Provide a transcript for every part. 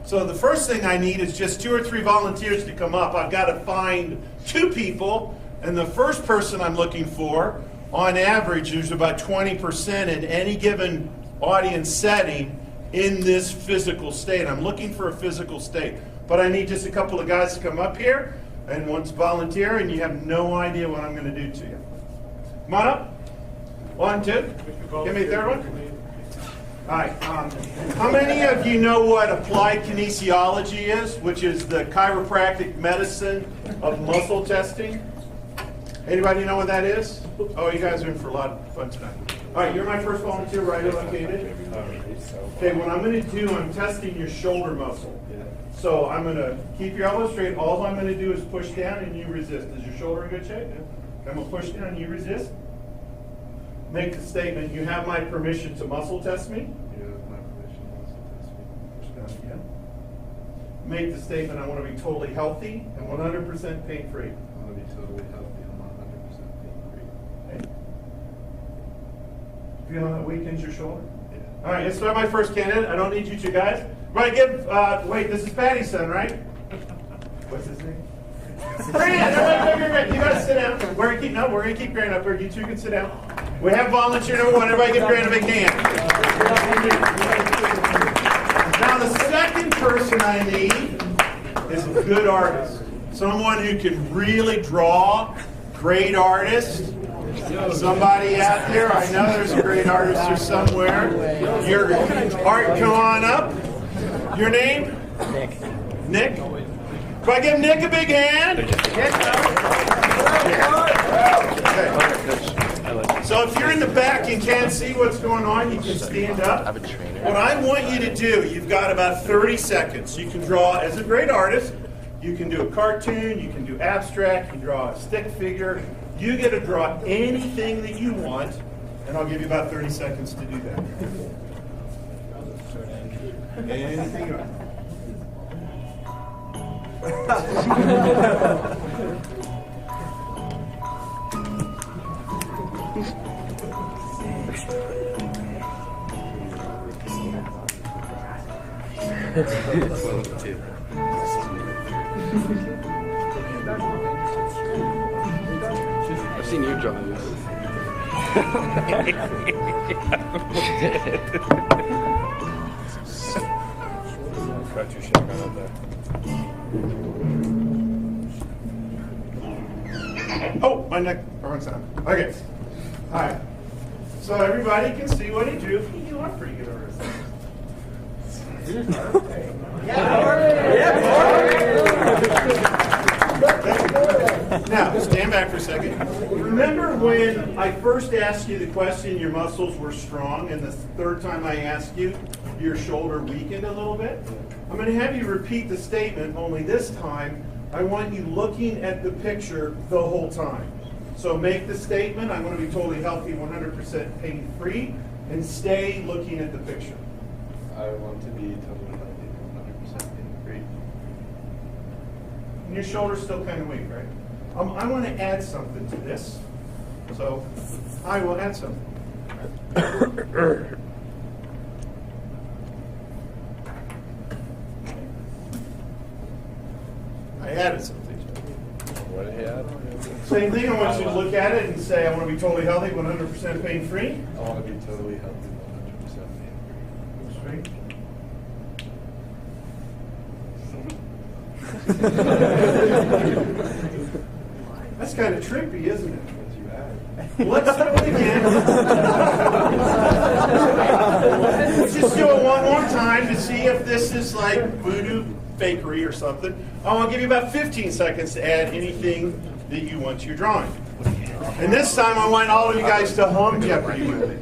So the first thing I need is just 2 or 3 volunteers to come up. I've got to find 2 people, and the first person I'm looking for, on average, there's about 20% in any given audience setting in this physical state. I'm looking for a physical state. But I need just a couple of guys to come up here, and once volunteer, and you have no idea what I'm going to do to you. Come on up. 1, 2. Give me a third one. All right. How many of you know what applied kinesiology is, which is the chiropractic medicine of muscle testing? Anybody know what that is? Oh, you guys are in for a lot of fun tonight. All right, you're my first volunteer, right located. Okay, what I'm going to do, I'm testing your shoulder muscle. So I'm going to keep your elbow straight. All I'm going to do is push down and you resist. Is your shoulder in good shape? I'm going to push down and you resist. Make the statement, you have my permission to muscle test me. You have my permission to muscle test me. Push down again. Make the statement, I want to be totally healthy and 100% pain-free. I want to be totally healthy and 100% pain-free. Okay. Feel how that weakens your shoulder? Yeah. All right, let's start my first candidate. I don't need you two guys. Right, wait, this is Patty's son, right? What's his name? Grant! Grant. You guys sit down. We're gonna keep Grant up here. You two can sit down. We have volunteer number 1. Everybody give Grant a big hand. Now the second person I need is a good artist. Someone who can really draw, great artist. Somebody out there, I know there's a great artist here somewhere. Your art, come on up. Your name? Nick. Do I give Nick a big hand? Okay. So if you're in the back and can't see what's going on, you can stand up. What I want you to do, you've got about 30 seconds. You can draw as a great artist. You can do a cartoon. You can do abstract. You can draw a stick figure. You get to draw anything that you want, and I'll give you about 30 seconds to do that. Anything you want. I've seen you draw this. Got your shotgun out there. Oh, my neck burns out. Okay. All right. So everybody can see what he drew. You are pretty good artist. Now, stand back for a second. Remember when I first asked you the question, your muscles were strong, and the third time I asked you, your shoulder weakened a little bit? I'm going to have you repeat the statement, only this time, I want you looking at the picture the whole time. So make the statement, I'm going to be totally healthy, 100% pain-free, and stay looking at the picture. I want to be totally healthy and 100% pain-free. And your shoulder's still kind of weak, right? I want to add something to this. So I will add something. I added something. What did he add? Same thing, I want you to look at it and say, I want to be totally healthy, 100% pain-free. I want to be totally healthy and 100% pain-free. That's kind of trippy, isn't it? What did you add? Let's do it again. Let's just do it one more time to see if this is like voodoo fakery or something. I want to give you about 15 seconds to add anything that you want to your drawing. And this time I want all of you guys to hum Jeopardy with me.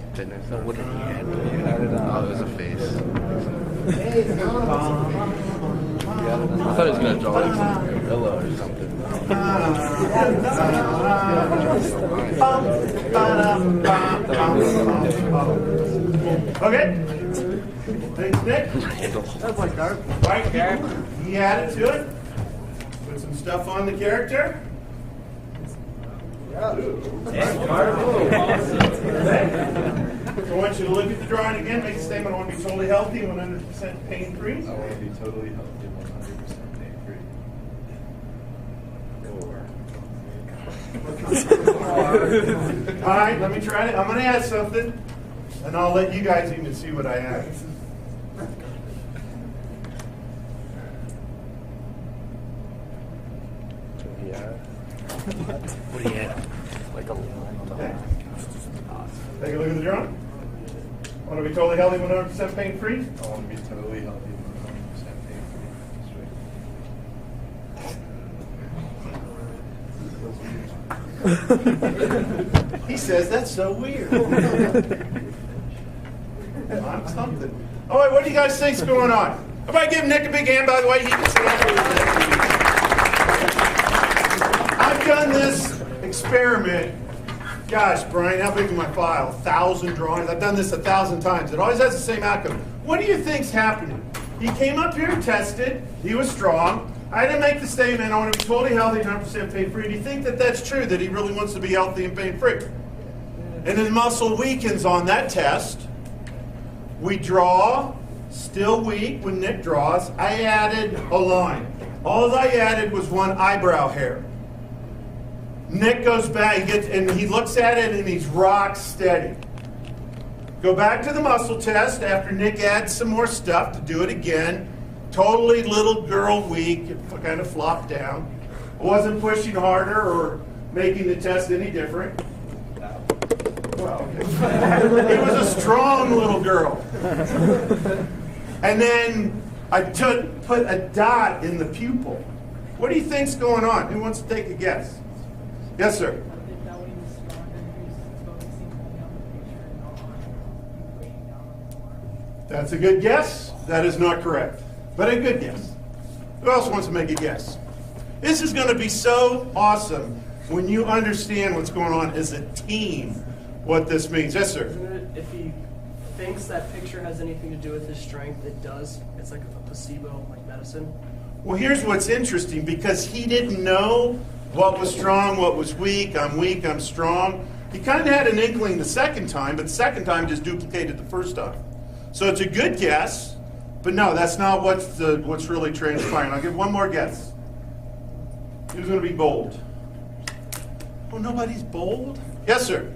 What did he add? Oh, it was a face. I thought he was going to draw like some gorilla or something. Okay? Thanks, Nick. That's like art. Right, he added to it. Put some stuff on the character. So I want you to look at the drawing again, make a statement. I want to be totally healthy, 100% pain-free. I want to be totally healthy and 100% pain-free. All right, let me try it. I'm going to add something, and I'll let you guys even see what I add. Yeah. What do you have? Like a line on the Okay. line. Take a look at the drawing. Want to be totally healthy, 100% pain-free? I want to be totally healthy and 100% pain-free. He says that's so weird. I'm something. All right, what do you guys think's going on? Everybody give Nick a big hand, by the way. He can stand. I've done this experiment. Gosh, Brian, how big is my file? 1,000 drawings. I've done this 1,000 times. It always has the same outcome. What do you think's happening? He came up here and tested. He was strong. I didn't make the statement, I want to be totally healthy, 100% pain-free. Do you think that that's true, that he really wants to be healthy and pain-free? And his muscle weakens on that test. We draw, still weak when Nick draws. I added a line. All I added was one eyebrow hair. Nick goes back and he looks at it and he's rock steady. Go back to the muscle test after Nick adds some more stuff to do it again. Totally little girl weak, it kind of flopped down. Wasn't pushing harder or making the test any different. Well, it was a strong little girl. And then I put a dot in the pupil. What do you think's going on? Who wants to take a guess? Yes, sir. That's a good guess. That is not correct, but a good guess. Who else wants to make a guess? This is going to be so awesome when you understand what's going on as a team, what this means. Yes, sir. If he thinks that picture has anything to do with his strength, it does. It's like a placebo, like medicine. Well, here's what's interesting, because he didn't know what was strong, what was weak. I'm strong. He kind of had an inkling the second time, but the second time just duplicated the first time. So it's a good guess, but no, that's not what's really transpiring. I'll give one more guess. Who's going to be bold? Oh, nobody's bold? Yes, sir.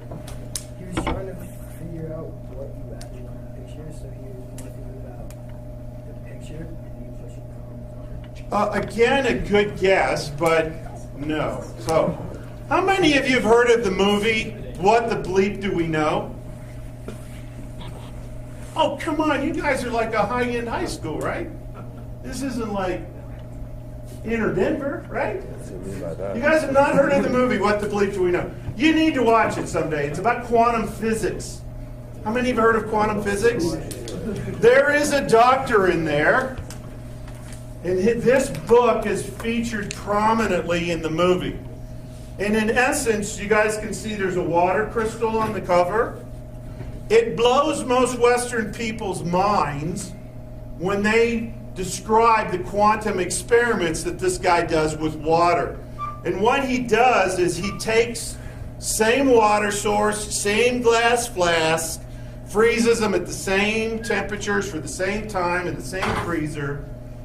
He was trying to figure out what you added on the picture, so he was more thinking about the picture and you pushing comments on it. Again, a good guess, but no. So, how many of you have heard of the movie, What the Bleep Do We Know? Oh, come on, you guys are like a high-end high school, right? This isn't like Inner Denver, right? You guys have not heard of the movie, What the Bleep Do We Know? You need to watch it someday. It's about quantum physics. How many have heard of quantum physics? There is a doctor in there, and this book is featured prominently in the movie. And in essence, you guys can see there's a water crystal on the cover. It blows most Western people's minds when they describe the quantum experiments that this guy does with water. And what he does is he takes same water source, same glass flask, freezes them at the same temperatures for the same time in the same freezer.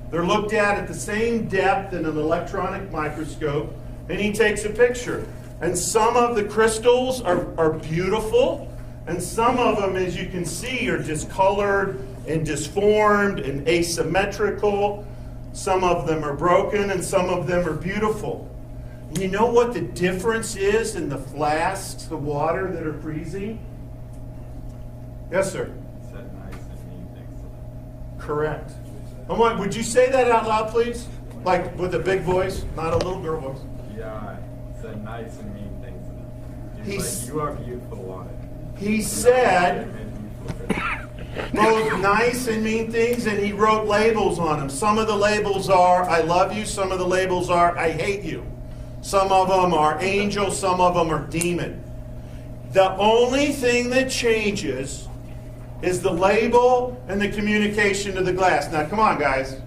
They're looked at the same depth in an electronic microscope, and he takes a picture. And some of the crystals are beautiful, and some of them, as you can see, are discolored and disformed and asymmetrical. Some of them are broken, and some of them are beautiful. You know what the difference is in the flasks of water that are freezing? Yes, sir. Said nice and mean things to them. Correct. Would you say that out loud, please? Like with a big voice, not a little girl voice. Yeah, said nice and mean things to them. He's- Like, you are beautiful on it. He said both nice and mean things, and he wrote labels on them. Some of the labels are, I love you. Some of the labels are, I hate you. Some of them are angel. Some of them are demon. The only thing that changes is the label and the communication to the glass. Now, come on, guys.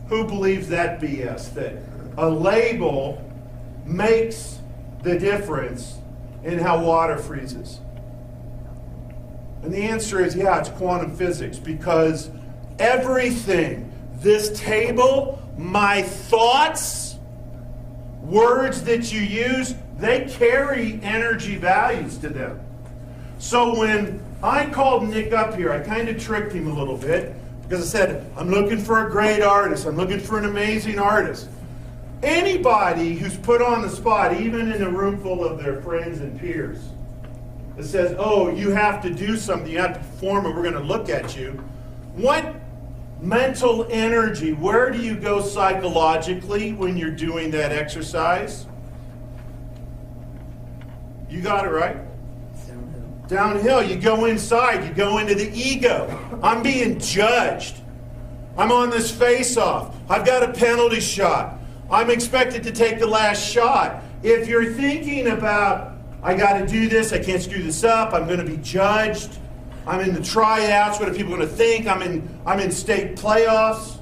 Who believes that BS? That a label makes the difference in how water freezes? And the answer is, yeah, it's quantum physics, because everything, this table, my thoughts, words that you use, they carry energy values to them. So when I called Nick up here, I kind of tricked him a little bit, because I said, I'm looking for a great artist. I'm looking for an amazing artist. Anybody who's put on the spot, even in a room full of their friends and peers, that says, oh, you have to do something, you have to perform, and we're going to look at you. What mental energy, where do you go psychologically when you're doing that exercise? You got it right. Downhill. You go inside. You go into the ego. I'm being judged. I'm on this face-off. I've got a penalty shot. I'm expected to take the last shot. If you're thinking about, I got to do this, I can't screw this up, I'm going to be judged, I'm in the tryouts, what are people going to think? I'm in state playoffs.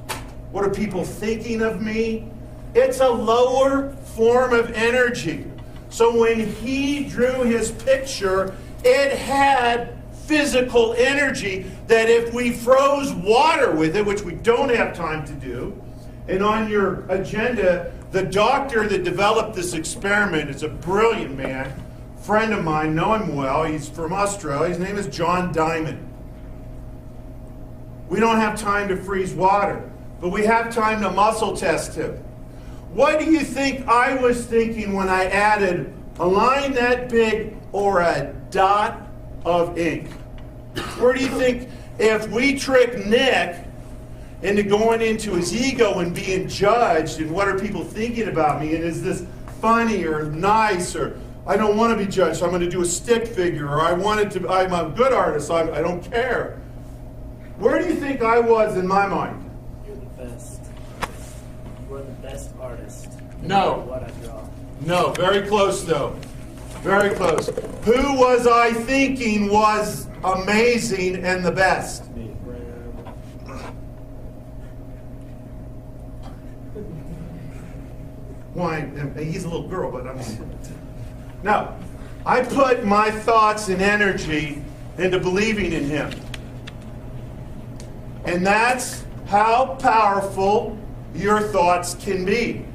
What are people thinking of me? It's a lower form of energy. So when he drew his picture, it had physical energy that if we froze water with it, which we don't have time to do, and on your agenda, the doctor that developed this experiment is a brilliant man, friend of mine, know him well, he's from Australia, his name is John Diamond. We don't have time to freeze water, but we have time to muscle test him. What do you think I was thinking when I added a line that big or a dot of ink? Where do you think, if we trick Nick into going into his ego and being judged, and what are people thinking about me, and is this funny or nice, or I don't want to be judged, so I'm going to do a stick figure, or I'm a good artist, so I don't care. Where do you think I was in my mind? You're the best. You are the best artist. No. What I draw. No, very close though. Very close. Who was I thinking was amazing and the best? Me. Why? He's a little girl, but I'm. No, I put my thoughts and energy into believing in him. And that's how powerful your thoughts can be.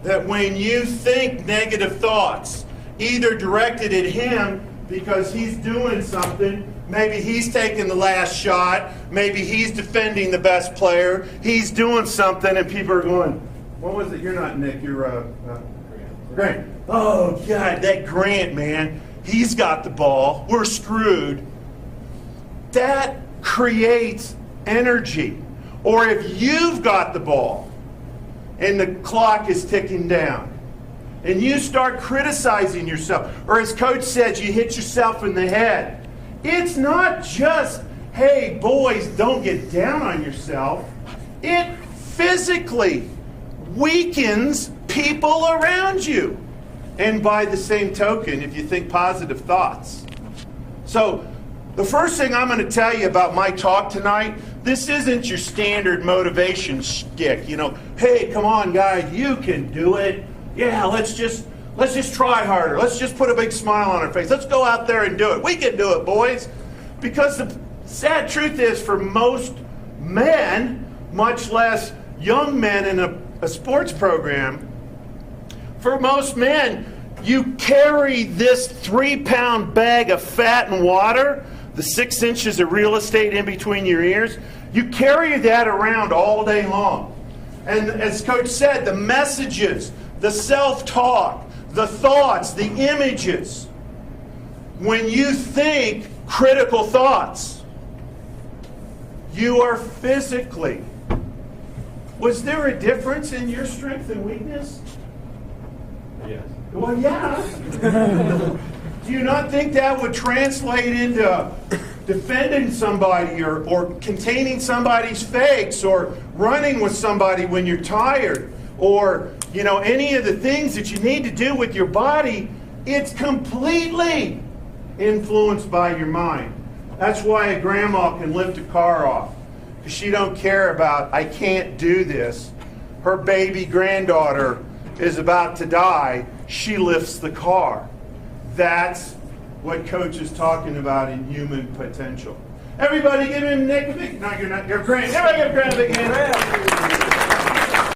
That when you think negative thoughts, either directed at him because he's doing something, maybe he's taking the last shot, maybe he's defending the best player, he's doing something, and people are going, what was it? You're not Nick, you're Grant. Oh, God, that Grant, man, he's got the ball. We're screwed. That creates energy. Or if you've got the ball and the clock is ticking down and you start criticizing yourself, or as Coach said, you hit yourself in the head. It's not just, hey, boys, don't get down on yourself. It physically weakens people around you. And by the same token, if you think positive thoughts. So the first thing I'm going to tell you about my talk tonight, this isn't your standard motivation shtick. You know, hey, come on, guys, you can do it. Yeah, let's just try harder. Let's just put a big smile on our face. Let's go out there and do it. We can do it, boys. Because the sad truth is, for most men, much less young men in a sports program, for most men, you carry this 3-pound bag of fat and water, the 6 inches of real estate in between your ears, you carry that around all day long. And as Coach said, the messages, the self-talk, the thoughts, the images, when you think critical thoughts, you are physically. Was there a difference in your strength and weakness? Yes. Well, yeah. Do you not think that would translate into defending somebody or containing somebody's fakes or running with somebody when you're tired or, you know, any of the things that you need to do with your body? It's completely influenced by your mind. That's why a grandma can lift a car off, because she don't care about, I can't do this. Her baby granddaughter is about to die. She lifts the car. That's what Coach is talking about in human potential. Everybody give him Nick a big, no, you're not, you're Grant. Everybody give Grant a big hand.